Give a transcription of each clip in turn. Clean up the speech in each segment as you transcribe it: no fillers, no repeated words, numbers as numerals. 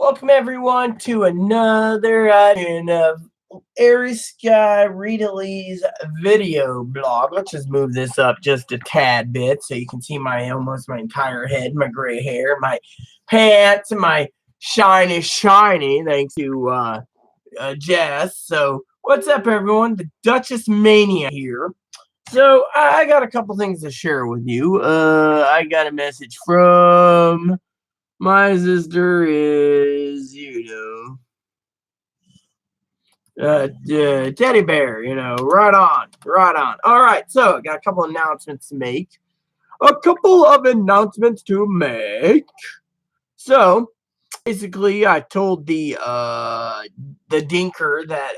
Welcome everyone to another edition of Airy Sky Readley's video blog. Let's just move this up just a tad bit so you can see almost my entire head, my gray hair, my pants, and my shiny thanks to Jess. So what's up everyone? The Duchess Mania here. So I got a couple things to share with you. I got a message from my sister is, teddy bear, right on. All right, so I got a couple announcements to make. So basically, I told the dinker that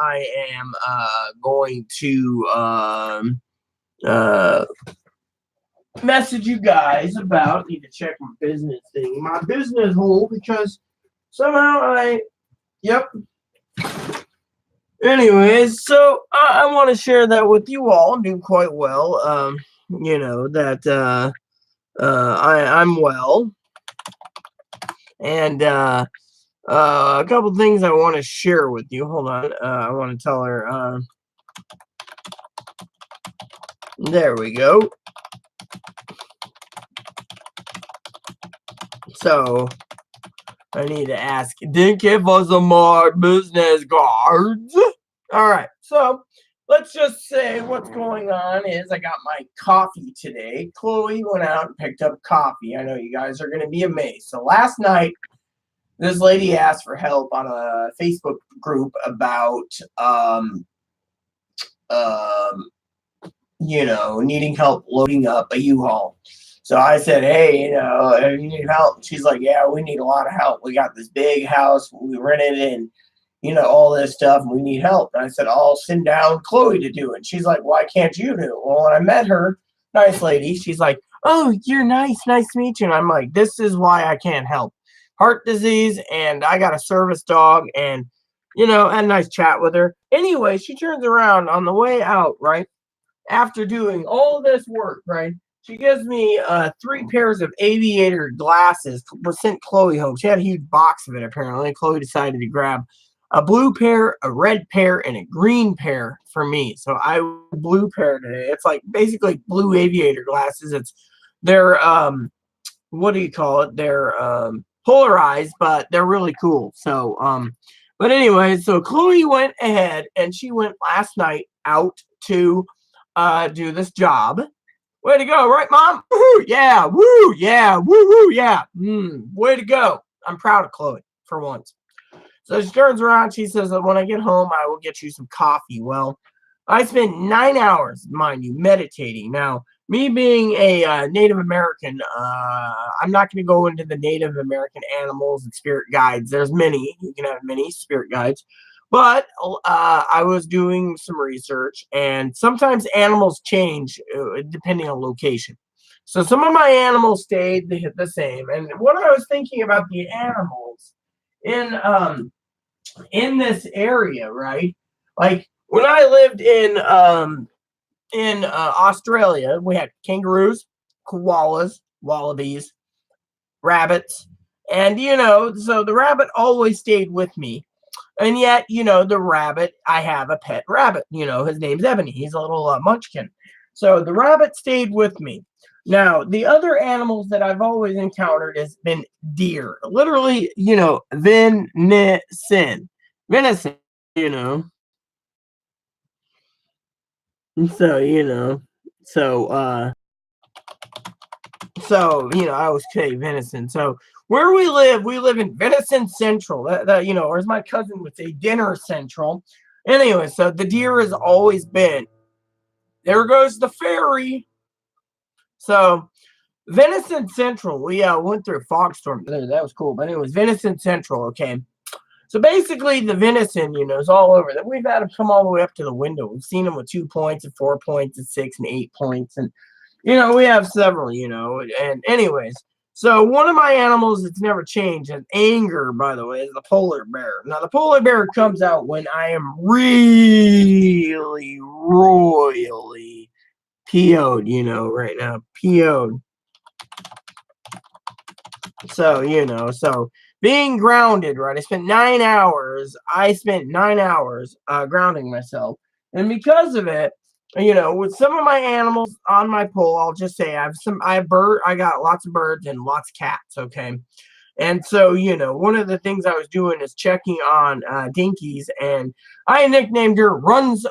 I am going to message you guys about. Need to check my business hole, because somehow anyways, so I want to share that with you all. I'm doing quite well. That I'm well, and a couple things I want to share with you. Hold on, I want to tell her. There we go. So I need to ask Dinky for some more business cards. All right, so let's just say what's going on is I got my coffee today. Chloe went out and picked up coffee. I know you guys are going to be amazed. So last night, this lady asked for help on a Facebook group about, needing help loading up a U-Haul. So I said, hey, if you need help. She's like, yeah, we need a lot of help. We got this big house. We rented it, and, all this stuff, and we need help. And I said, I'll send down Chloe to do it. She's like, why can't you do it? Well, when I met her, nice lady, she's like, oh, you're nice. Nice to meet you. And I'm like, this is why I can't help. Heart disease, and I got a service dog, and, had a nice chat with her. Anyway, she turns around on the way out, right? After doing all this work, right? She gives me 3 pairs of aviator glasses. Sent Chloe home. She had a huge box of it, apparently. Chloe decided to grab a blue pair, a red pair, and a green pair for me. So I blue pair today. It's like basically blue aviator glasses. They're what do you call it? They're polarized, but they're really cool. So but anyway, so Chloe went ahead and she went last night out to do this job. Way to go, right, Mom? Woo, yeah, woo, yeah, woo, woo, yeah. Way to go. I'm proud of Chloe for once. So she turns around. She says that when I get home, I will get you some coffee. Well, I spent 9 hours, mind you, meditating. Now, me being a Native American, I'm not going to go into the Native American animals and spirit guides. There's many. You can have many spirit guides. But I was doing some research, and sometimes animals change depending on location. So some of my animals stayed the same. And what I was thinking about the animals in this area, right? Like when I lived in Australia, we had kangaroos, koalas, wallabies, rabbits, and so the rabbit always stayed with me. And yet, the rabbit, I have a pet rabbit. His name's Ebony. He's a little munchkin. So the rabbit stayed with me. Now, the other animals that I've always encountered has been deer. Literally, venison. Venison, you know. So, I always say venison. So where we live in Venison Central. Or as my cousin would say, Dinner Central. Anyway, so the deer has always been. There goes the ferry. So Venison Central, we went through a fog storm. That was cool. But it was Venison Central, okay? So basically the venison, is all over. That we've had them come all the way up to the window. We've seen them with 2 points and 4 points and 6 and 8 points. And we have several, and anyways, so one of my animals that's never changed, and anger, by the way, is the polar bear. Now, the polar bear comes out when I am really royally PO'd, right now, PO'd. So, being grounded, right? I spent 9 hours. I spent 9 hours grounding myself, and because of it, with some of my animals on my pole, I'll just say I got lots of birds and lots of cats. Okay, and so, one of the things I was doing is checking on Dinkies, and I nicknamed her runs,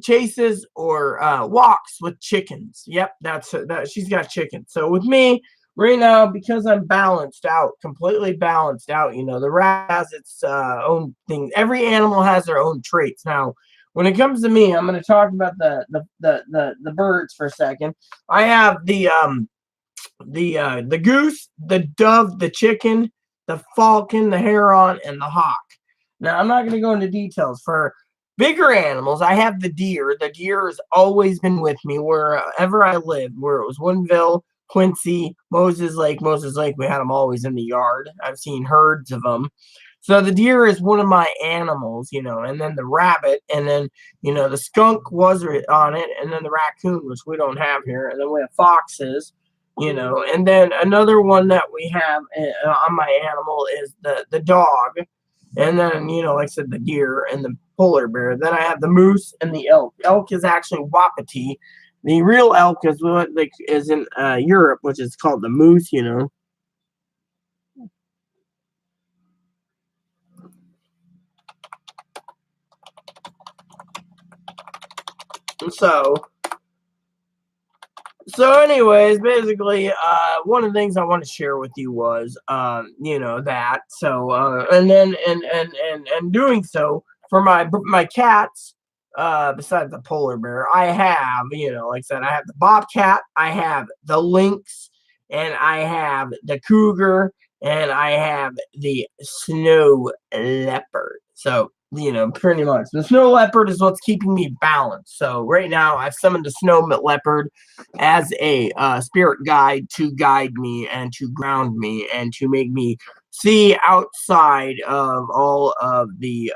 chases, or walks with chickens. Yep, that. She's got chickens. So with me right now, because I'm balanced out, completely balanced out. The rat has its own thing. Every animal has their own traits. Now, when it comes to me, I'm going to talk about the birds for a second. I have the goose, the dove, the chicken, the falcon, the heron, and the hawk. Now, I'm not going to go into details. For bigger animals, I have the deer. The deer has always been with me wherever I lived, where it was Woodinville, Quincy, Moses Lake. Moses Lake, we had them always in the yard. I've seen herds of them. So the deer is one of my animals, and then the rabbit, and then, the skunk was on it, and then the raccoon, which we don't have here, and then we have foxes, and then another one that we have on my animal is the dog, and then, like I said, the deer and the polar bear. Then I have the moose and the elk. Elk is actually Wapiti. The real elk is what is in Europe, which is called the moose. So, anyways, basically, one of the things I want to share with you was, that. So, and then, and doing so for my cats, besides the polar bear, I have, like I said, I have the bobcat, I have the lynx, and I have the cougar, and I have the snow leopard. So, pretty much the snow leopard is what's keeping me balanced. So right now I've summoned the snow leopard as a spirit guide to guide me and to ground me and to make me see outside of all of the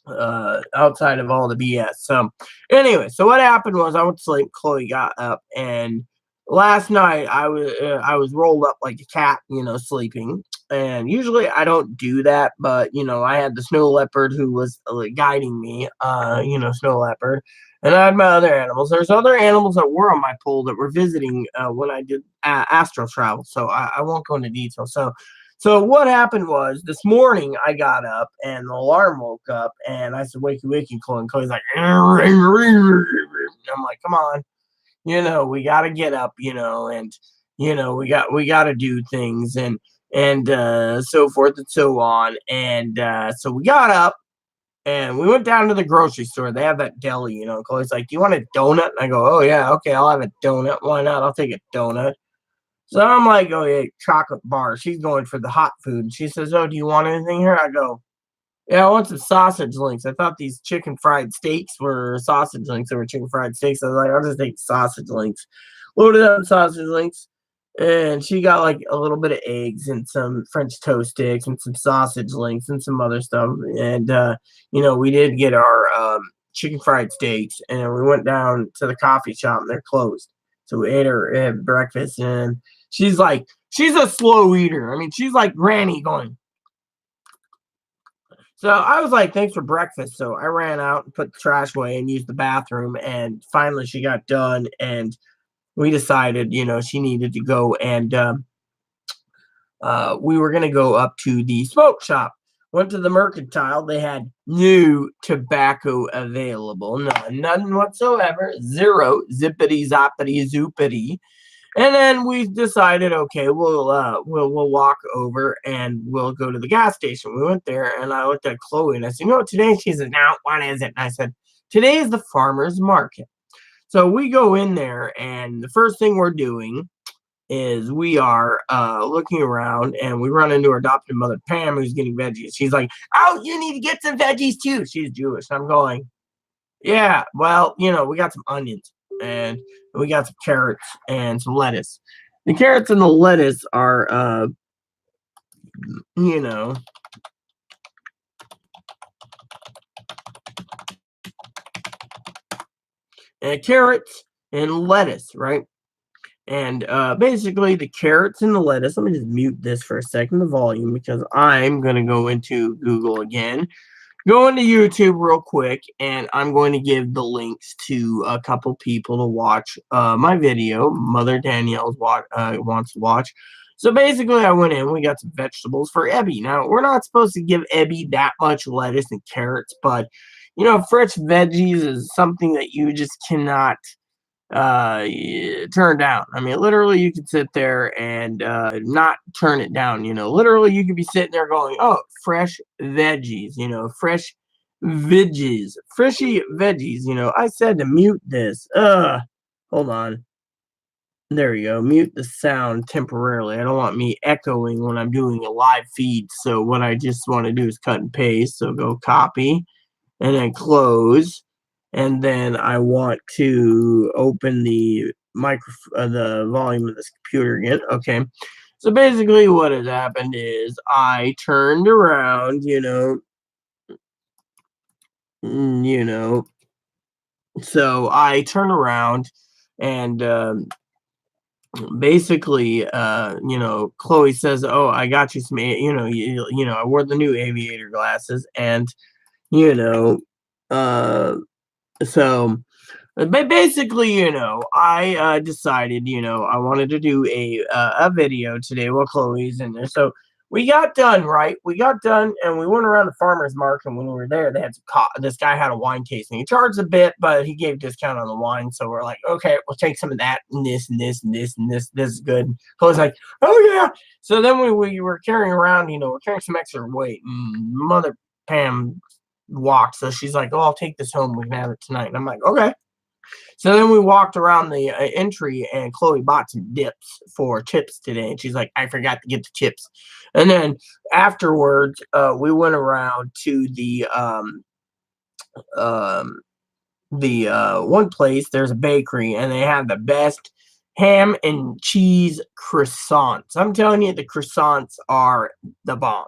BS. So anyway, so what happened was I went to sleep. Chloe got up, and last night I was rolled up like a cat, sleeping. And usually I don't do that, but I had the snow leopard who was guiding me, snow leopard, and I had my other animals. There's other animals that were on my pole that were visiting when I did astral travel. So I won't go into detail. So what happened was this morning I got up and the alarm woke up and I said, "Wakey, wakey, Chloe." And Chloe's like, I'm like, "Come on, we got to get up, and we got to do things and so forth and so on." And so we got up and we went down to the grocery store. They have that deli, Chloe's like, "Do you want a donut?" And I go, "Oh yeah, okay, I'll have a donut. Why not? I'll take a donut." So I'm like, "Oh yeah, chocolate bar." She's going for the hot food. And she says, "Oh, do you want anything here?" I go, "Yeah, I want some sausage links." I thought these chicken fried steaks were sausage links. They were chicken fried steaks. I was like, "I'll just take sausage links." Loaded up sausage links. And she got like a little bit of eggs and some French toast sticks and some sausage links and some other stuff. And, we did get our chicken fried steaks. And then we went down to the coffee shop and they're closed. So we ate our breakfast, and she's a slow eater. I mean, she's like Granny going. So I was like, "Thanks for breakfast." So I ran out and put the trash away and used the bathroom. And finally she got done. And we decided, she needed to go. And we were going to go up to the smoke shop. Went to the mercantile. They had no tobacco available. None whatsoever. Zero. Zippity, zoppity, zoopity. And then we decided, okay, we'll walk over and we'll go to the gas station. We went there, and I looked at Chloe and I said, today? She said, "Now, what is it?" And I said, "Today is the farmer's market." So we go in there, and the first thing we're doing is we are looking around, and we run into our adopted mother, Pam, who's getting veggies. She's like, "Oh, you need to get some veggies too." She's Jewish. And I'm going, "Yeah, well, we got some onions, and we got some carrots and some lettuce." The carrots and the lettuce are, you know, carrots and lettuce, right? And basically, the carrots and the lettuce. Let me just mute this for a second, the volume, because I'm going to go into Google again. Go into YouTube real quick, and I'm going to give the links to a couple people to watch my video. Mother Danielle's wants to watch. So basically, I went in. We got some vegetables for Ebby. Now, we're not supposed to give Ebby that much lettuce and carrots, but fresh veggies is something that you just cannot turn down. I mean, literally, you could sit there and not turn it down. Literally, you could be sitting there going, "Oh, fresh veggies." Fresh veggies, freshy veggies. I said to mute this. Hold on. There we go. Mute the sound temporarily. I don't want me echoing when I'm doing a live feed. So what I just want to do is cut and paste. So go copy and then close, and then I want to open the the volume of this computer again. Okay, so basically what has happened is I turned around, so I turned around and basically Chloe says, "Oh, I got you some I wore the new aviator glasses, and you know so but basically, I decided, I wanted to do a video today while Chloe's in there. So we got done, right? We got done, and we went around the farmers market. And when we were there, they had this guy had a wine tasting. He charged a bit, but he gave discount on the wine. So we're like, okay, we'll take some of that and this and this and this and this. This is good. Chloe's like, oh yeah. So then we were carrying around, we're carrying some extra weight, and Mother Pam walked. So she's like, oh, I'll take this home. We can have it tonight. And I'm like, okay. So then we walked around the entry, and Chloe bought some dips for chips today. And she's like, I forgot to get the chips. And then afterwards, we went around to the one place. There's a bakery, and they have the best ham and cheese croissants. I'm telling you, the croissants are the bomb.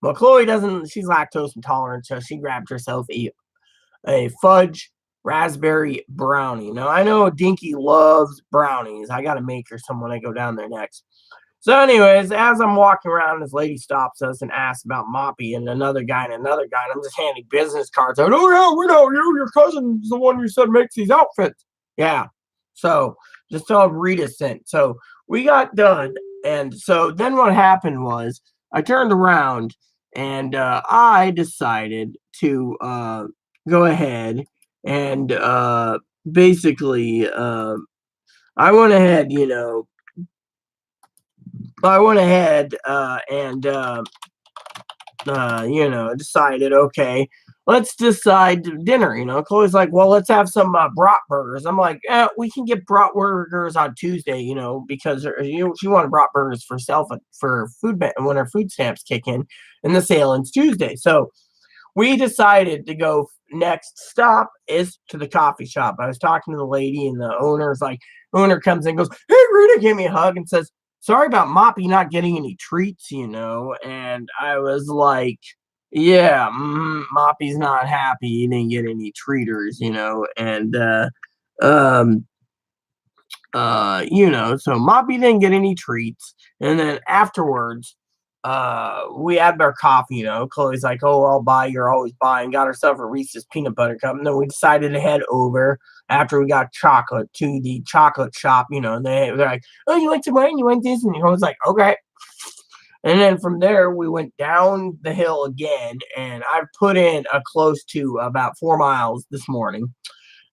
Well, Chloe doesn't. She's lactose intolerant, so she grabbed herself a fudge raspberry brownie. Now, I know Dinky loves brownies. I got to make her some when I go down there next. So, anyways, as I'm walking around, this lady stops us and asks about Moppy and another guy. And I'm just handing business cards out. Oh, yeah, we know you. Your cousin's the one you said makes these outfits. Yeah. So, just tell Rita sent. So, we got done. And so then what happened was I turned around and I decided to go ahead and basically I went ahead, and decided, okay, let's decide dinner. Chloe's like, well, let's have some bratwursters. I'm like, we can get bratwursters on Tuesday, because she wanted bratwursters for food when her food stamps kick in, and the sale ends Tuesday. So we decided to go. Next stop is to the coffee shop. I was talking to the lady, and the owner comes in and goes, hey, Rita, gave me a hug and says, sorry about Moppy not getting any treats, And I was like, yeah, Moppy's not happy. He didn't get any treaters, And, so Moppy didn't get any treats. And then afterwards, we had our coffee, Chloe's like, oh, I'll buy, you're always buying, got herself a Reese's peanut butter cup. And then we decided to head over after we got chocolate to the chocolate shop, and they're like, oh, you like some wine, you want this? And I was like, okay. And then from there we went down the hill again, and I put in a close to about 4 miles this morning.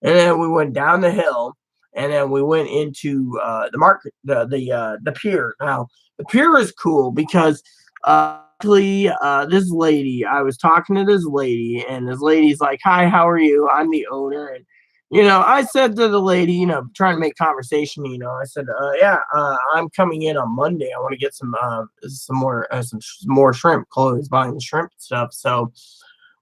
And then we went down the hill, and then we went into the market, the pier. Now the pier is cool because this lady, I was talking to this lady, and this lady's like, hi, how are you? I'm the owner. And I said to the lady, trying to make conversation, I said, I'm coming in on Monday. I want to get some more shrimp. Chloe's buying the shrimp stuff. So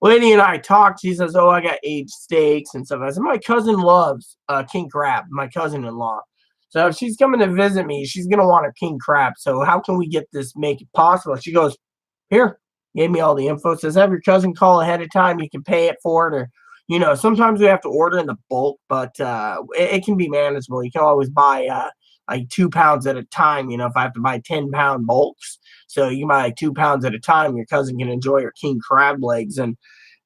lady and I talked. She says, oh, I got aged steaks and stuff. I said, my cousin loves king crab, my cousin-in-law. So if she's coming to visit me, she's going to want a king crab. So how can we make it possible? She goes, here, gave me all the info. Says, have your cousin call ahead of time. You can pay it for it. Or, sometimes we have to order in the bulk, but it can be manageable. You can always buy like 2 pounds at a time. If I have to buy 10-pound bulks, so you buy like 2 pounds at a time, your cousin can enjoy her king crab legs. And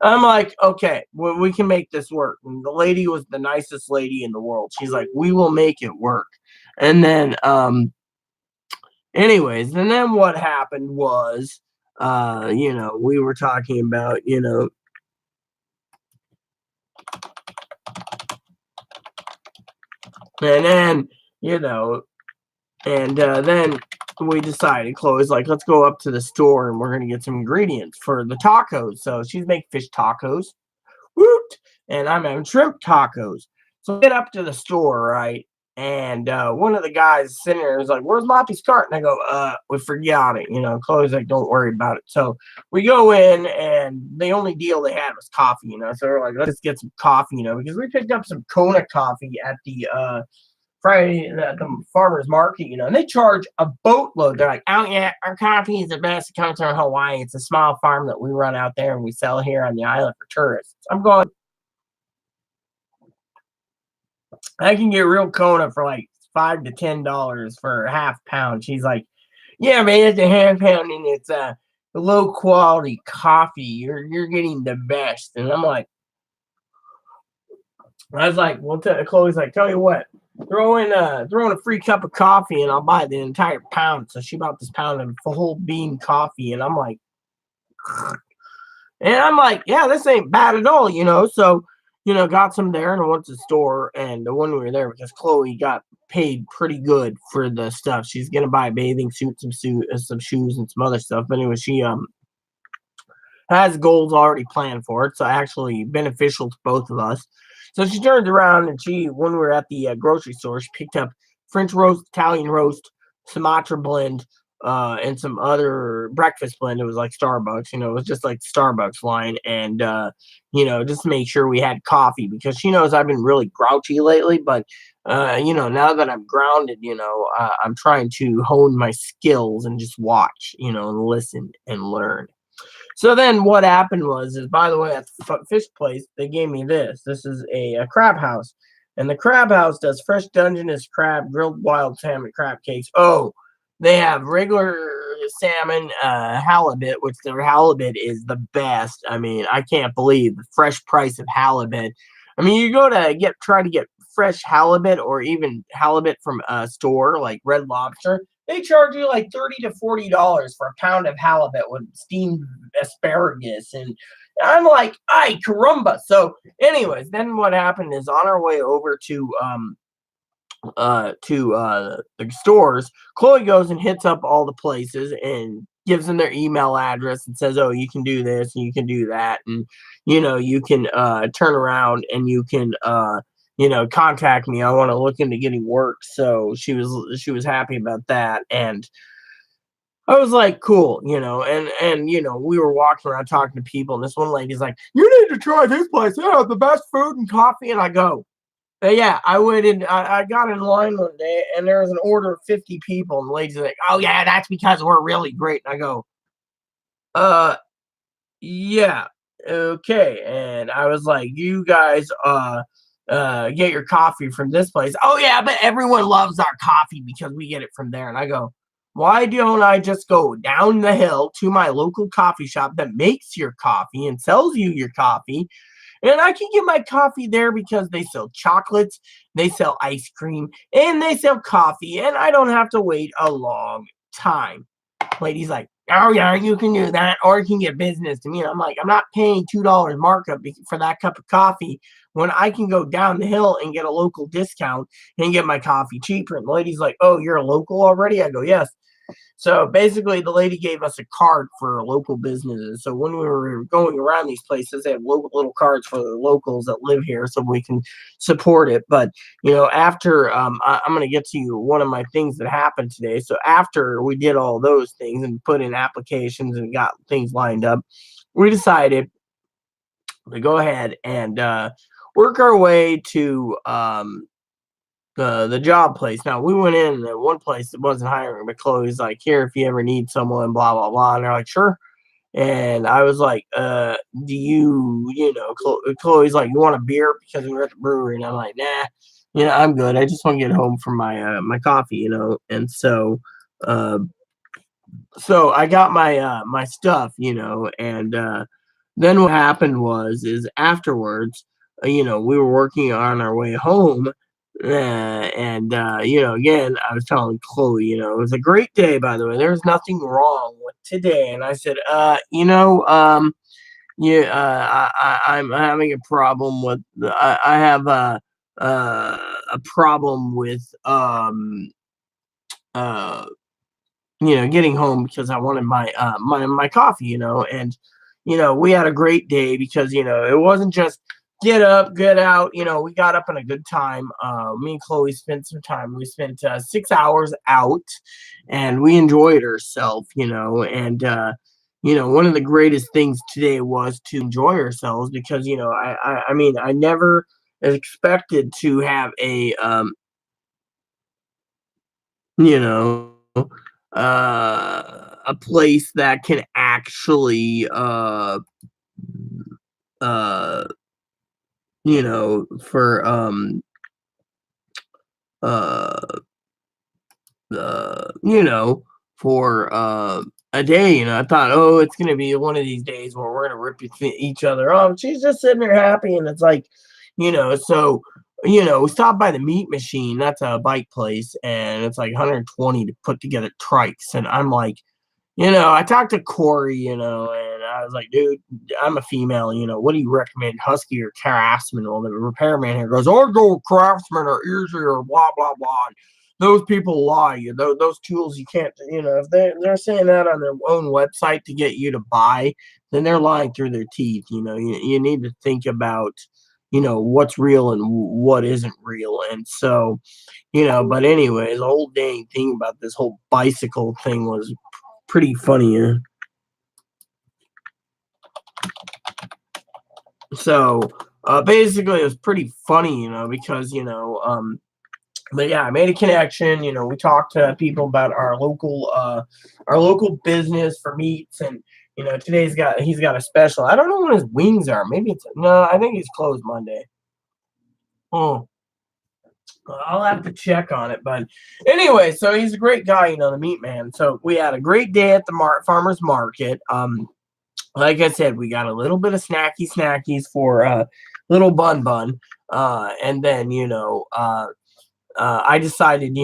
I'm like, okay, well, we can make this work. And the lady was the nicest lady in the world. She's like, we will make it work. And then, anyways, and then what happened was, we were talking about, and then, you know, and then we decided, Chloe's like, let's go up to the store and we're going to get some ingredients for the tacos. So she's making fish tacos. Woot! And I'm having shrimp tacos. So we get up to the store, right? And one of the guys sitting there is like, where's Moppy's cart? And I go, we forgot it. Chloe's like, don't worry about it. So we go in, and the only deal they had was coffee, So we're like, let's get some coffee, because we picked up some Kona coffee at the Friday at the farmer's market, and they charge a boatload. They're like, oh yeah, our coffee is the best. It comes from Hawaii. It's a small farm that we run out there and we sell here on the island for tourists. I'm going, I can get real Kona for like $5 to $10 for a half pound. She's like, yeah, man, it's a half pound and it's a low quality coffee. You're getting the best. And I'm like, I was like, well, Chloe's like, tell you what, throw in a free cup of coffee and I'll buy the entire pound. So she bought this pound of whole bean coffee, and I'm like, yeah, this ain't bad at all, So, got some there and went to the store. And when we were there, because Chloe got paid pretty good for the stuff, she's gonna buy a bathing suit, some shoes, and some other stuff. But anyway, she has goals already planned for it, so actually beneficial to both of us. So she turned around and when we were at the grocery store, she picked up French roast, Italian roast, Sumatra blend, and some other breakfast blend. It was like Starbucks, it was just like Starbucks line. And, just to make sure we had coffee, because she knows I've been really grouchy lately. But, now that I'm grounded, I'm trying to hone my skills and just watch, and listen and learn. So then what happened is, by the way, at the fish place, they gave me this. This is a crab house. And the crab house does fresh Dungeness crab, grilled wild salmon crab cakes. Oh, they have regular salmon, halibut, which their halibut is the best. I mean, I can't believe the fresh price of halibut. I mean, you go to try to get fresh halibut, or even halibut from a store like Red Lobster, they charge you like $30 to $40 for a pound of halibut with steamed asparagus. And I'm like, ay, caramba. So anyways, then what happened is, on our way over to the stores, Chloe goes and hits up all the places and gives them their email address and says, oh, you can do this and you can do that. And, you can turn around and you can contact me. I want to look into getting work. So she was happy about that. And I was like, cool, and we were walking around talking to people, and this one lady's like, you need to try this place. They have the best food and coffee. And I go, yeah, I went in, I got in line one day, and there was an order of 50 people, and the lady's like, oh yeah, that's because we're really great. And I go, yeah, okay. And I was like, you guys get your coffee from this place. Oh yeah, but everyone loves our coffee because we get it from there. And I go, why don't I just go down the hill to my local coffee shop that makes your coffee and sells you your coffee, and I can get my coffee there, because they sell chocolates, they sell ice cream, and they sell coffee, and I don't have to wait a long time. Lady's like, oh yeah, you can do that, or you can get business to me. And I'm like, I'm not paying $2 markup for that cup of coffee when I can go down the hill and get a local discount and get my coffee cheaper. And the lady's like, oh, you're a local already? I go, yes. So basically, the lady gave us a card for local businesses. So when we were going around these places, they have little cards for the locals that live here, so we can support it. But after I'm going to get to you one of my things that happened today. So after we did all those things and put in applications and got things lined up, we decided to go ahead and work our way to the job place. Now, we went in at one place that wasn't hiring, but Chloe's like, here, if you ever need someone, blah blah blah. And they're like, sure. And I was like, do you Chloe's like, you want a beer, because we were at the brewery? And I'm like, nah. I'm good. I just want to get home from my coffee, and uh, so I got my stuff, and then what happened is afterwards, we were working on our way home, and again, I was telling Chloe, it was a great day, by the way. There's nothing wrong with today, and I said, yeah, I'm having a problem with. I have a problem with uh getting home because I wanted my coffee, and we had a great day because it wasn't just get up, get out. We got up in a good time. Me and Chloe spent some time. We spent 6 hours out, and we enjoyed ourselves, and one of the greatest things today was to enjoy ourselves because I mean I never expected to have you know a place that can actually uh for uh you know for a day. I thought, oh, it's gonna be one of these days where we're gonna rip each other off. She's just sitting there happy, and it's like, so we stopped by the meat machine. That's a bike place, and it's like 120 to put together trikes. And I'm like, I talked to Corey, and I was like, dude, I'm a female, what do you recommend, Husky or Craftsman? Well, the repairman here goes, oh, go Craftsman or easier, or blah, blah, blah. Those people lie. Those tools you can't, if they're saying that on their own website to get you to buy, then they're lying through their teeth. You need to think about, what's real and what isn't real. And so, but anyways, the whole dang thing about this whole bicycle thing was pretty funny. So basically, it was pretty funny, because but yeah, I made a connection. We talked to people about our local business for meats, and he's got a special. I don't know when his wings are. Maybe it's no. I think he's closed Monday. Oh, I'll have to check on it. But anyway, so he's a great guy, the meat man. So we had a great day at the farmers market. Like I said, we got a little bit of snackies for little bun. And then I decided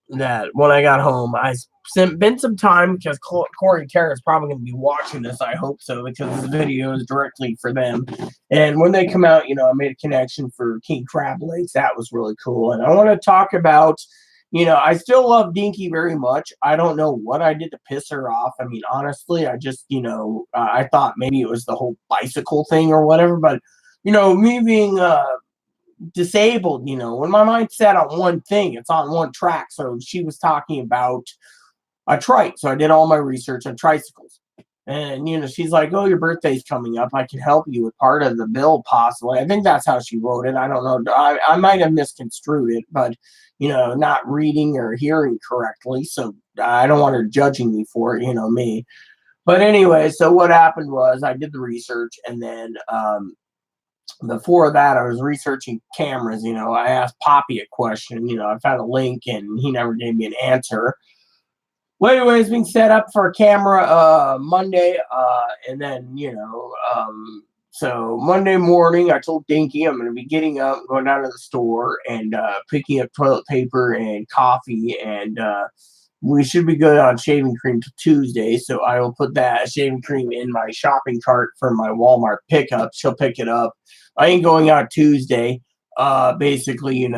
that when I got home, I spent some time because Corey Terra is probably going to be watching this. I hope so, because this video is directly for them. And when they come out, I made a connection for King Crab Legs. That was really cool. And I want to talk about. I still love Dinky very much. I don't know what I did to piss her off. I mean, honestly, I just, I thought maybe it was the whole bicycle thing or whatever. But, me being disabled, when my mind's set on one thing, it's on one track. So she was talking about a trike. So I did all my research on tricycles. And, she's like, oh, your birthday's coming up. I can help you with part of the bill, possibly. I think that's how she wrote it. I don't know. I might have misconstrued it, but, not reading or hearing correctly. So I don't want her judging me for it, me. But anyway, so what happened was I did the research, and then before that, I was researching cameras. I asked Poppy a question. I found a link, and he never gave me an answer. Well, anyways, being set up for a camera Monday, and then so Monday morning, I told Dinky I'm going to be getting up, going down to the store, and picking up toilet paper and coffee, and we should be good on shaving cream till Tuesday. So I will put that shaving cream in my shopping cart for my Walmart pickup. She'll pick it up. I ain't going out Tuesday. Basically, and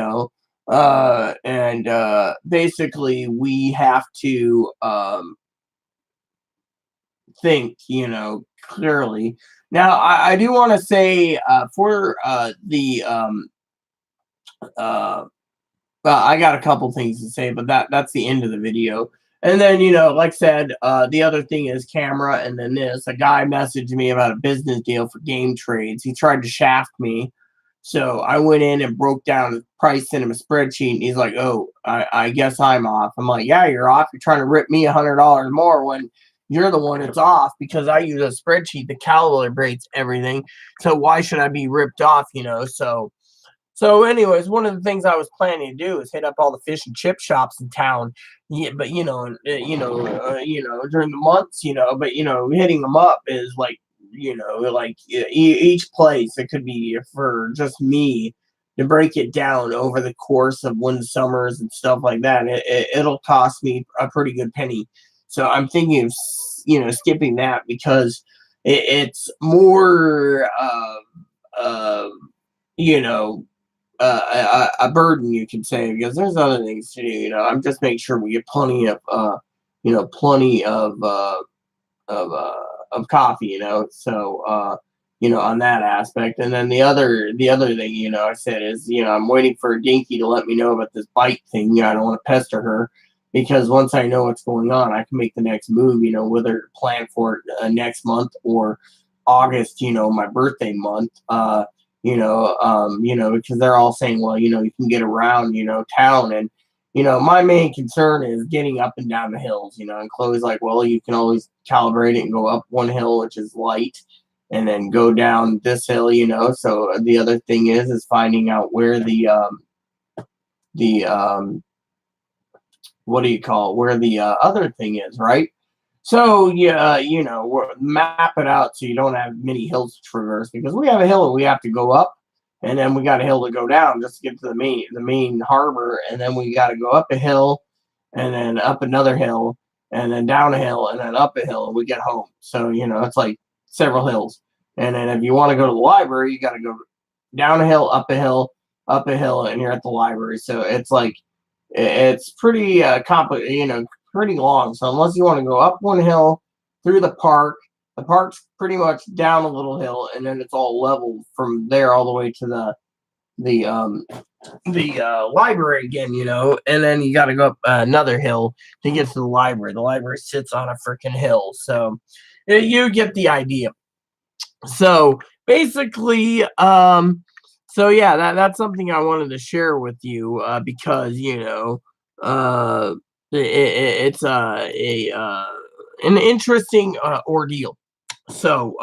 basically we have to think, clearly. Now, I do want to say for the I got a couple things to say, but that's the end of the video. And then, like I said, the other thing is camera, and then this. A guy messaged me about a business deal for game trades. He tried to shaft me. So I went in and broke down the price, sent him a spreadsheet, and he's like, oh, I guess I'm off. I'm like, yeah, you're off. You're trying to rip me $100 more when you're the one that's off, because I use a spreadsheet that calibrates everything. So why should I be ripped off, So, anyways, one of the things I was planning to do is hit up all the fish and chip shops in town. Yeah, but during the months, but hitting them up is like, like each place it could be for just me to break it down over the course of one summers and stuff like that. It'll cost me a pretty good penny. So I'm thinking of skipping that because it's more uh, you know a burden, you can say, because there's other things to do. I'm just making sure we get plenty of uh, of coffee. So on that aspect, and then the other thing, I said is, I'm waiting for Dinky to let me know about this bite thing. I don't want to pester her because once I know what's going on, I can make the next move. Whether to plan for it next month or August. My birthday month. Because they're all saying, well, you can get around, town. And, my main concern is getting up and down the hills, and Chloe's like, well, you can always calibrate it and go up one hill, which is light, and then go down this hill, So the other thing is finding out where the, what do you call it, where the other thing is, right? So yeah, map it out so you don't have many hills to traverse because we have a hill we have to go up, and then we got a hill to go down just to get to the main harbor, and then we got to go up a hill, and then up another hill, and then down a hill, and then up a hill, and we get home. So it's like several hills, and then if you want to go to the library, you got to go down a hill, up a hill, and you're at the library. So it's like it's pretty complicated, pretty long. So unless you want to go up one hill through the park's pretty much down a little hill, and then it's all level from there all the way to the library again, and then you got to go up another hill to get to the library. The library sits on a freaking hill, so you get the idea. So basically, so yeah, that's something I wanted to share with you because uh, it's an interesting ordeal. So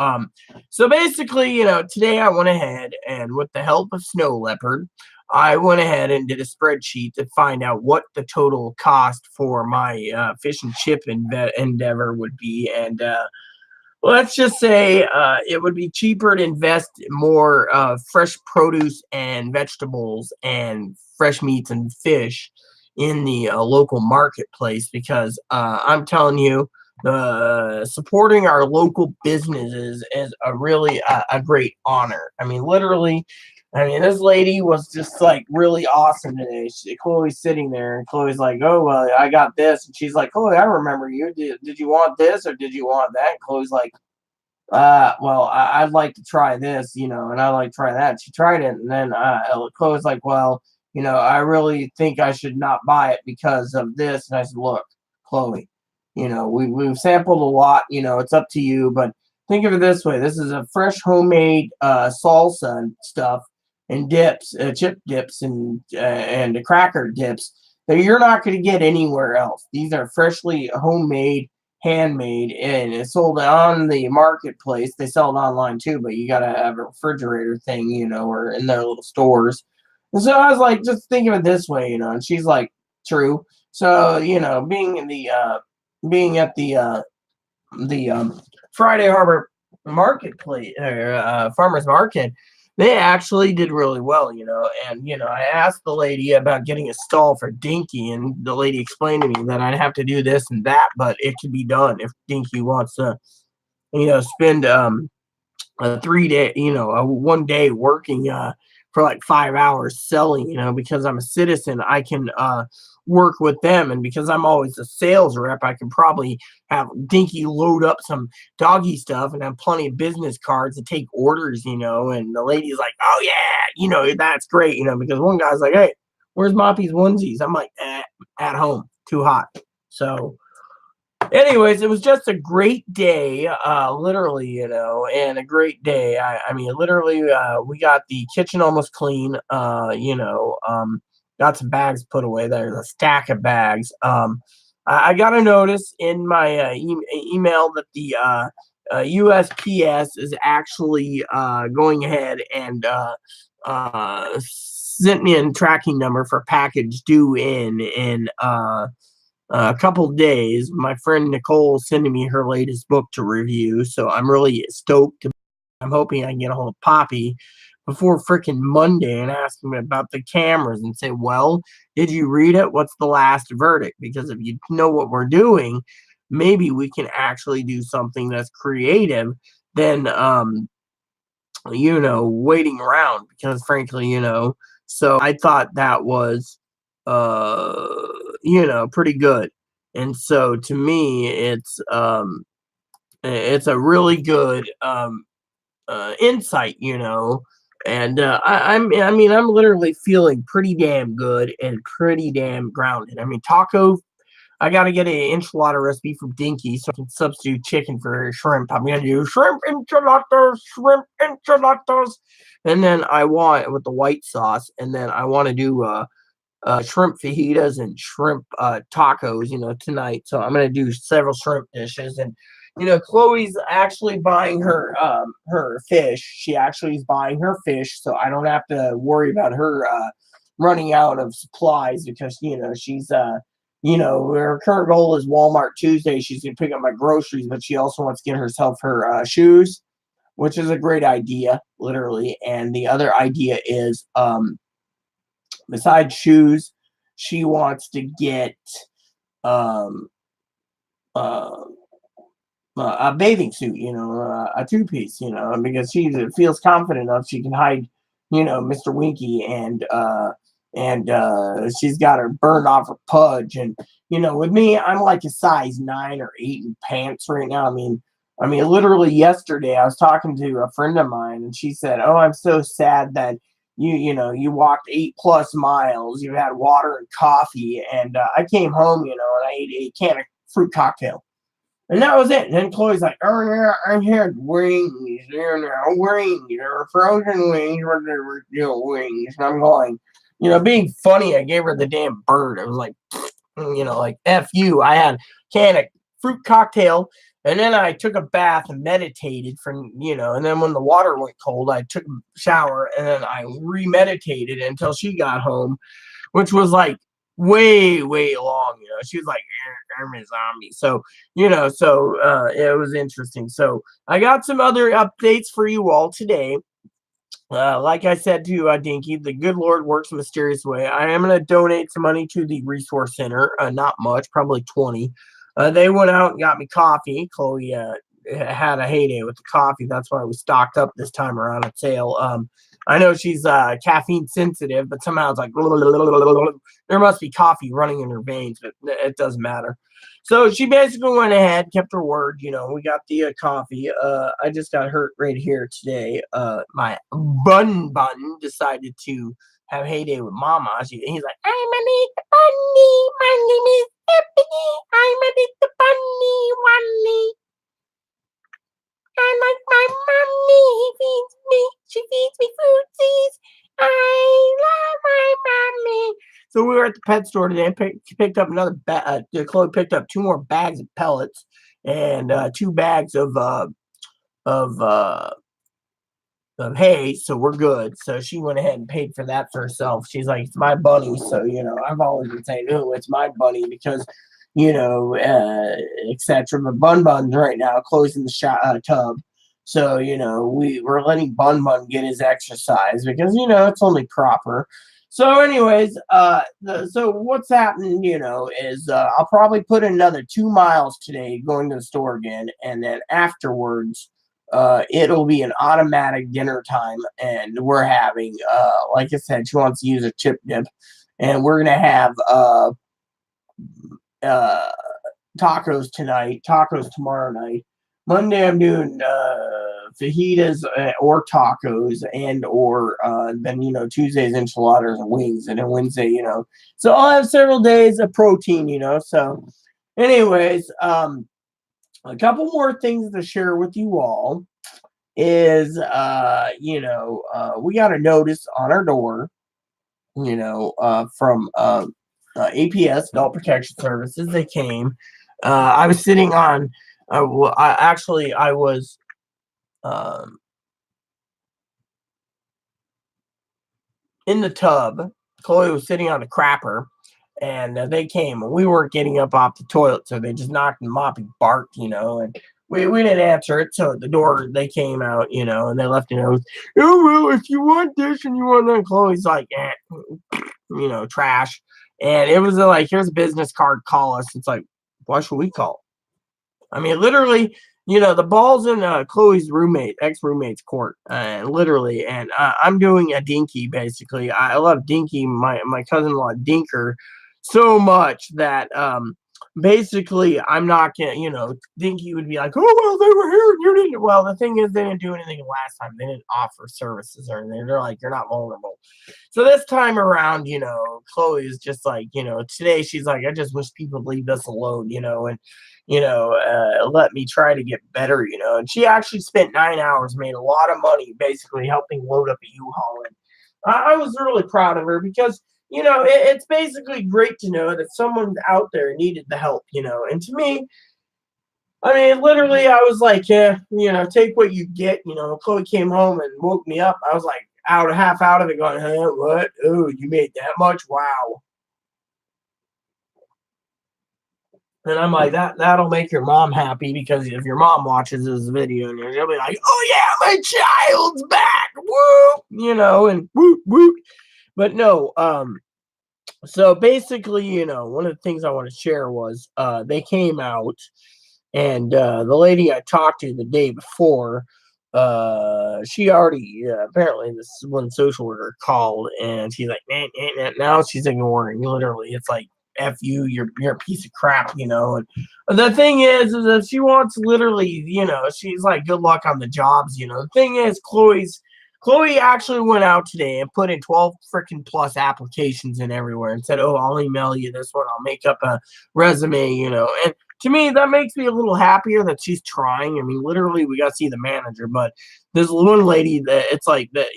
basically, today I went ahead and with the help of Snow Leopard, I went ahead and did a spreadsheet to find out what the total cost for my fish and chip endeavor would be, and let's just say it would be cheaper to invest more fresh produce and vegetables and fresh meats and fish in the local marketplace because I'm telling you, supporting our local businesses is a really a great honor. I mean, literally. I mean, this lady was just like really awesome today. Chloe's sitting there, and Chloe's like, "Oh, well, I got this," and she's like, "Chloe, I remember you. Did you want this or did you want that?" And Chloe's like, well, I'd like to try this, and I like to try that. She tried it, and then Chloe's like, well, I really think I should not buy it because of this. And I said, look, Chloe, we've sampled a lot, it's up to you, but think of it this way: this is a fresh homemade salsa and stuff, and dips, chip dips, and cracker dips that you're not going to get anywhere else. These are freshly homemade, handmade, and it's sold on the marketplace. They sell it online too, but you gotta have a refrigerator thing, or in their little stores. And so I was like, just think of it this way, and she's like, true. So, being at the Friday Harbor marketplace or farmers market, they actually did really well, and I asked the lady about getting a stall for Dinky, and the lady explained to me that I'd have to do this and that, but it could be done if Dinky wants to, spend a 3 day, a 1 day working for like 5 hours selling, because I'm a citizen, I can work with them. And because I'm always a sales rep, I can probably have Dinky load up some doggy stuff and have plenty of business cards to take orders, and the lady's like, oh yeah, that's great, because one guy's like, hey, where's Moppy's onesies? I'm like, at home, too hot. So anyways, it was just a great day, literally, and a great day. I mean, literally, we got the kitchen almost clean, got some bags put away. There's a stack of bags. I got a notice in my email that the USPS is actually going ahead and sent me a tracking number for a package due in a couple of days. My friend Nicole sending me her latest book to review, so I'm really stoked. I'm hoping I can get a hold of Poppy before freaking Monday and ask him about the cameras and say, well, did you read it? What's the last verdict? Because if you know what we're doing, maybe we can actually do something that's creative than waiting around, because frankly, so I thought that was pretty good. And so to me, it's a really good insight, and I'm literally feeling pretty damn good and pretty damn grounded. I mean, I got to get an enchilada recipe from Dinky so I can substitute chicken for shrimp. I'm going to do shrimp enchiladas. And then I want with the white sauce. And then I want to do shrimp fajitas and shrimp tacos, tonight. So I'm going to do several shrimp dishes. And, Chloe's actually buying her fish. She actually is buying her fish. So I don't have to worry about her running out of supplies, because, she's her current goal is Walmart Tuesday. She's going to pick up my groceries, but she also wants to get herself her shoes, which is a great idea, literally. And the other idea is, besides shoes, she wants to get um, uh, a bathing suit, a two-piece, because she feels confident enough she can hide, Mr. Winky, and she's got her burned off her pudge. And with me, I'm like a size 9 or 8 in pants right now. I mean, literally yesterday I was talking to a friend of mine, and she said, "Oh, I'm so sad that you walked 8+ miles. You had water and coffee, and I came home, and I ate a can of fruit cocktail." And that was it. And then Chloe's like, "Oh yeah, I had wings, wings, or frozen wings, or wings." And I'm going, being funny, I gave her the damn bird. I was like, like F you. I had a can of fruit cocktail, and then I took a bath and meditated and then when the water went cold, I took a shower, and then I remeditated until she got home, which was like way, way long. She was like, I'm a zombie. So, it was interesting. So I got some other updates for you all today. Like I said to Dinky, the good Lord works in a mysterious way. I am going to donate some money to the resource center. Not much, probably 20. They went out and got me coffee. Chloe had a heyday with the coffee. That's why we stocked up this time around at sale. I know she's caffeine sensitive, but somehow it's like there must be coffee running in her veins, but it doesn't matter. So she basically went ahead, kept her word. We got the coffee. I just got hurt right here today. My bun decided to have heyday with Mama. He's like, "I'm a little bunny. My name is Ebony. I'm a little bunny, Wally. I like my mommy. He feeds me. She feeds me fruities. I love my mommy." So we were at the pet store today and picked up another bag. Chloe picked up 2 more bags of pellets and 2 bags of hay. So we're good. So she went ahead and paid for that for herself. She's like, "It's my bunny." So I've always been saying, "Oh, it's my bunny," because etc. But Bun's right now closing the tub. So, we're letting Bun get his exercise because, it's only proper. So, anyways, so what's happening, is I'll probably put another 2 miles today going to the store again. And then afterwards, it'll be an automatic dinner time. And we're having, like I said, she wants to use a chip dip. And we're going to have, tacos tonight, tacos tomorrow night. Monday I'm doing fajitas or tacos, and or then Tuesdays enchiladas and wings, and then Wednesday, so I'll have several days of protein, so anyways, a couple more things to share with you all is we got a notice on our door, from APS, Adult Protection Services. They came. I was sitting on. I was. in the tub. Chloe was sitting on the crapper, and they came, and we weren't getting up off the toilet, so they just knocked and moppy barked, and we didn't answer it. So at the door, they came out, and they left a note. Oh well, if you want this and you want that, Chloe's like, trash. And it was like, here's a business card, call us. It's like, why should we call? I mean, literally, the ball's in Chloe's ex-roommate's court, literally. And I'm doing a dinky, basically. I love Dinky, my cousin-in-law, Dinker, so much that basically I'm not gonna, Dinky would be like, oh, well, they were here and you didn't. Well, the thing is, they didn't do anything last time. They didn't offer services or anything. They're like, you're not vulnerable. So this time around, Chloe is just like, today she's like, I just wish people would leave us alone, and let me try to get better, And she actually spent 9 hours, made a lot of money, basically helping load up a U-Haul. And I was really proud of her because, it's basically great to know that someone out there needed the help, And to me, I mean, literally, I was like, yeah, take what you get. Chloe came home and woke me up. I was like, half out of it, going, huh, what? Oh, you made that much? Wow. And I'm like, that'll make your mom happy, because if your mom watches this video, and she'll be like, oh yeah, my child's back, woo, and woo woo. But no, so basically, one of the things I want to share was they came out, and the lady I talked to the day before, she already apparently this one social worker called, and she's like, now she's ignoring. Literally, it's like, F you, you're a piece of crap, And the thing is that she wants, literally, she's like, good luck on the jobs, The thing is, Chloe actually went out today and put in 12 freaking plus applications in everywhere and said, oh, I'll email you this one, I'll make up a resume, And to me, that makes me a little happier that she's trying. I mean, literally, we got to see the manager, but this one lady that it's like that,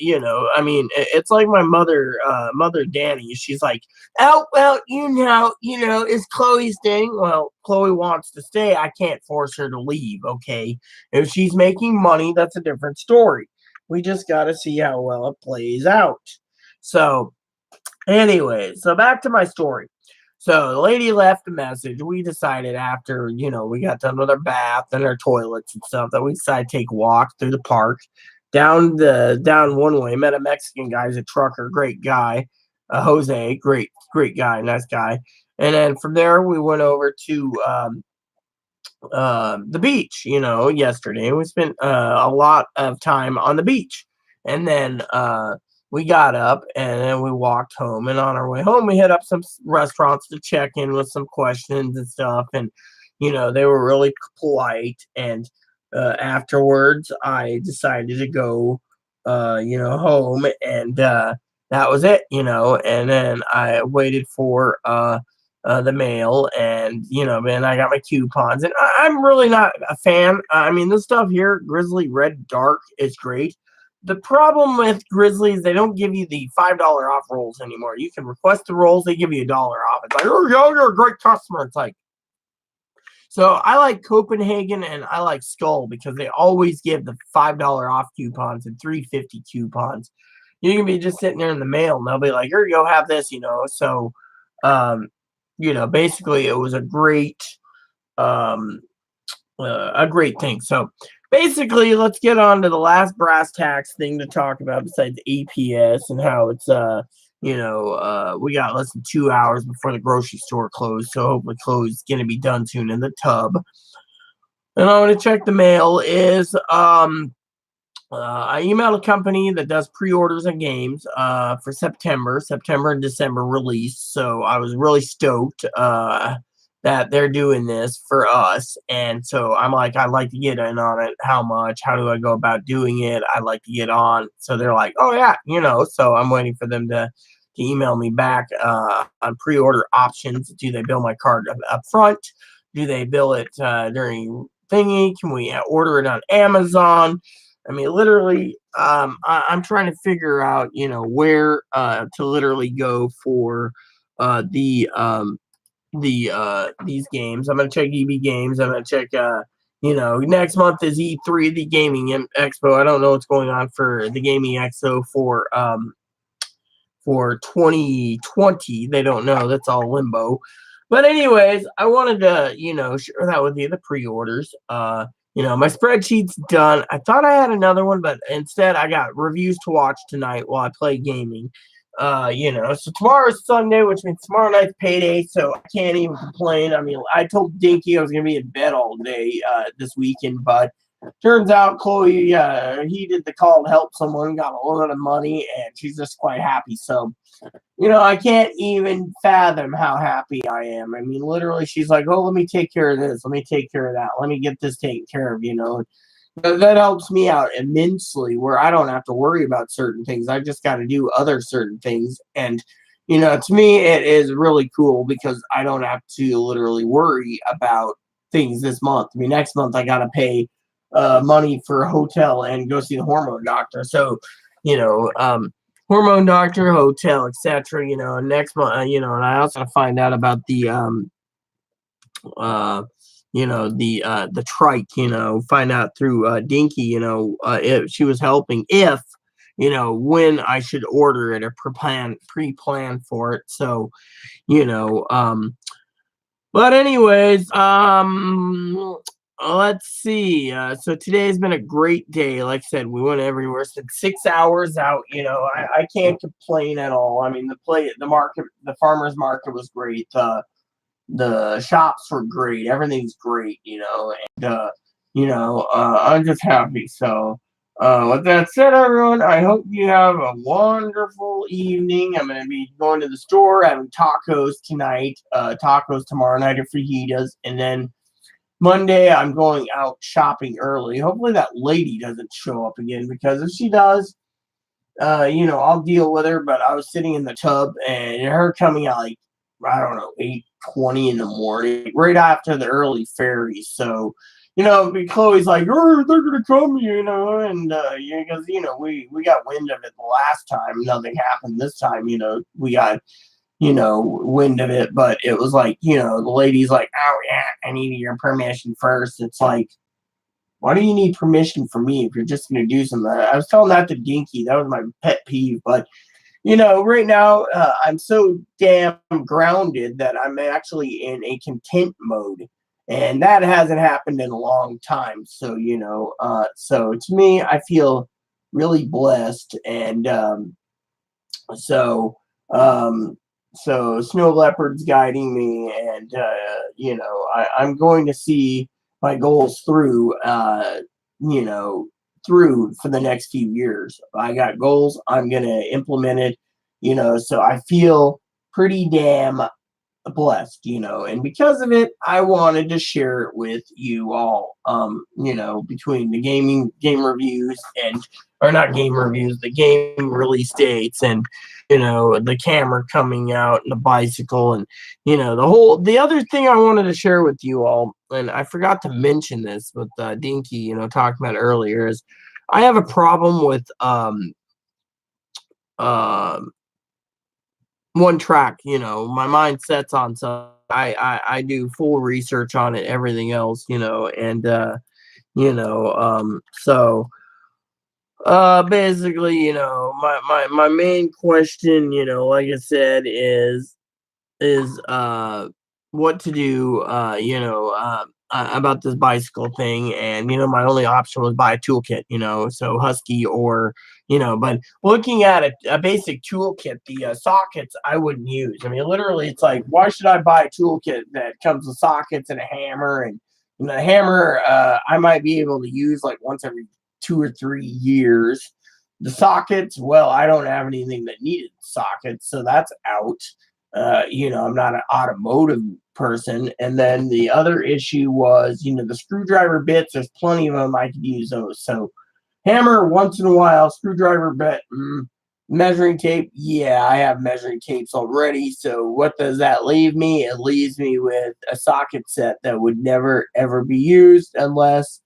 I mean, it's like my mother, Danny. She's like, oh, well, is Chloe staying? Well, Chloe wants to stay. I can't force her to leave. Okay. If she's making money, that's a different story. We just got to see how well it plays out. So, anyway, so back to my story. So the lady left a message. We decided after, we got done with our bath and our toilets and stuff, that we decided to take a walk through the park, down one way. Met a Mexican guy, he's a trucker, great guy. Jose, great guy, nice guy. And then from there we went over to the beach, yesterday. We spent a lot of time on the beach. And then we got up and then we walked home. And on our way home, we hit up some restaurants to check in with some questions and stuff. And, they were really polite. And afterwards, I decided to go, home. And that was it, And then I waited for the mail, and man, I got my coupons, and I'm really not a fan. I mean, this stuff here, Grizzly Red Dark, is great. The problem with Grizzly is they don't give you the $5 off rolls anymore. You can request the rolls, they give you $1 off. It's like, oh, you're a great customer. It's like, so I like Copenhagen and I like Skull because they always give the $5 off coupons and $3.50 coupons. You can be just sitting there in the mail, and they'll be like, here you go, have this, So, basically it was a great thing. So basically, let's get on to the last brass tacks thing to talk about besides APS and how it's we got less than 2 hours before the grocery store closed, so hopefully Chloe's is gonna be done soon in the tub. And I want to check the mail is I emailed a company that does pre-orders of games for September and December release. So I was really stoked that they're doing this for us. And so I'm like, I'd like to get in on it. How much? How do I go about doing it? I'd like to get on. So they're like, oh, yeah, So I'm waiting for them to email me back on pre-order options. Do they bill my card up front? Do they bill it during thingy? Can we order it on Amazon? I mean, literally, I'm trying to figure out, where to literally go for these games. I'm gonna check EB Games. I'm gonna check. Next month is E3, the Gaming Expo. I don't know what's going on for the Gaming Expo for for 2020. They don't know. That's all limbo. But anyways, I wanted to, share that with you, the pre-orders. My spreadsheet's done. I thought I had another one, but instead I got reviews to watch tonight while I play gaming. So tomorrow's Sunday, which means tomorrow night's payday, so I can't even complain. I mean, I told Dinky I was gonna be in bed all day this weekend, but turns out Chloe, he did the call to help someone, got a lot of money, and she's just quite happy. So, I can't even fathom how happy I am. I mean, literally, she's like, "Oh, let me take care of this. Let me take care of that. Let me get this taken care of." That helps me out immensely, where I don't have to worry about certain things. I just got to do other certain things. And, to me, it is really cool because I don't have to literally worry about things this month. I mean, next month I got to pay money for a hotel and go see the hormone doctor. So, hormone doctor, hotel, etc. And next month, and I also got to find out about the the trike, find out through Dinky, if she was helping, if when I should order it or pre-plan for it. So, you know, but anyways, let's see. So today's been a great day. Like I said, we went everywhere. Spent 6 hours out. I can't complain at all. I mean, the market, the farmers market was great. The shops were great. Everything's great, and I'm just happy. So, with that said, everyone, I hope you have a wonderful evening. I'm going to be going to the store, having tacos tonight, tacos tomorrow night at fajitas, and then Monday I'm going out shopping early. Hopefully that lady doesn't show up again, because if she does, I'll deal with her. But I was sitting in the tub and her coming out like, I don't know, 8:20 in the morning, right after the early ferries. So, Chloe's like, "Oh, they're gonna come," and because we got wind of it the last time. Nothing happened this time. We got wind of it, but it was like, the lady's like, "Oh yeah, I need your permission first." It's like, why do you need permission from me if you're just gonna do something? I was telling that to Dinky. That was my pet peeve, but right now, I'm so damn grounded that I'm actually in a content mode, and that hasn't happened in a long time. So, so to me, I feel really blessed, and so, Snow Leopard's guiding me, and I'm going to see my goals through, through for the next few years. I got goals. I'm gonna implement it. So I feel pretty damn blessed, and because of it, I wanted to share it with you all. Between the game reviews and or not game reviews, the game release dates, and the camera coming out and the bicycle, and the other thing I wanted to share with you all, and I forgot to mention this with Dinky, talking about earlier, is I have a problem with one track. My mind sets on, so I do full research on it, everything else, and so basically, my main question, like I said, is what to do, about this bicycle thing. And my only option was buy a toolkit, so Husky or but looking at a basic toolkit, the sockets I wouldn't use. I mean, literally, it's like, why should I buy a toolkit that comes with sockets and a hammer? And the hammer, I might be able to use like once every 2 or 3 years. The sockets, well, I don't have anything that needed sockets, so that's out. I'm not an automotive person. And then the other issue was, the screwdriver bits. There's plenty of them. I could use those. So hammer once in a while, screwdriver bit, measuring tape. Yeah, I have measuring tapes already. So what does that leave me? It leaves me with a socket set that would never ever be used unless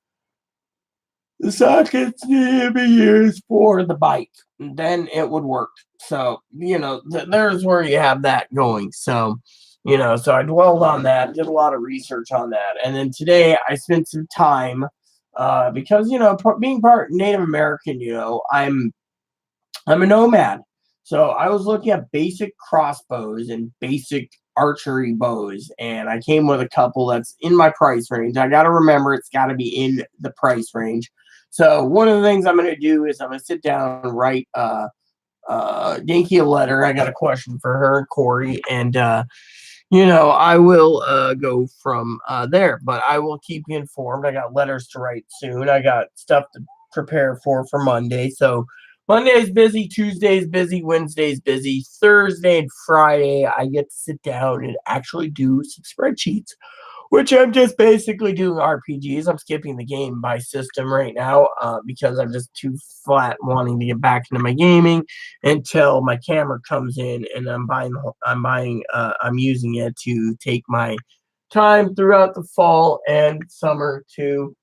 the sockets need to be used for the bike. Then it would work. So, there's where you have that going. So, so I dwelled on that, did a lot of research on that. And then today I spent some time, because, being part Native American, I'm a nomad. So I was looking at basic crossbows and basic archery bows, and I came with a couple that's in my price range. I got to remember it's got to be in the price range. So one of the things I'm going to do is I'm going to sit down and write Yankee a letter. I got a question for her and Corey, and I will go from there. But I will keep you informed. I got letters to write soon. I got stuff to prepare for Monday. So Monday's busy, Tuesday's busy, Wednesday's busy, Thursday and Friday I get to sit down and actually do some spreadsheets, which I'm just basically doing RPGs. I'm skipping the game by system right now because I'm just too flat wanting to get back into my gaming until my camera comes in, and I'm using it to take my time throughout the fall and summer to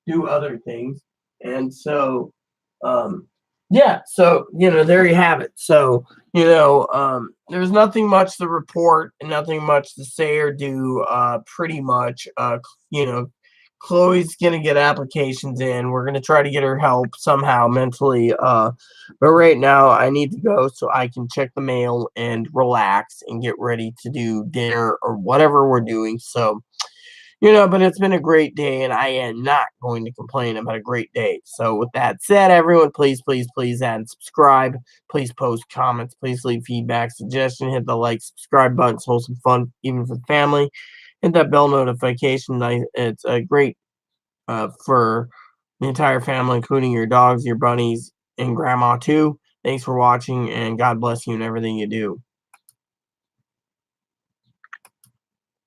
do other things. And so, yeah, so, there you have it. So, there's nothing much to report and nothing much to say or do. Pretty much, Chloe's gonna get applications in. We're gonna try to get her help somehow mentally. But right now I need to go so I can check the mail and relax and get ready to do dinner or whatever we're doing. So, but it's been a great day, and I am not going to complain about a great day. So, with that said, everyone, please, please, please add and subscribe. Please post comments. Please leave feedback, suggestion. Hit the like, subscribe button. It's wholesome fun, even for the family. Hit that bell notification. It's a great for the entire family, including your dogs, your bunnies, and grandma too. Thanks for watching, and God bless you in everything you do.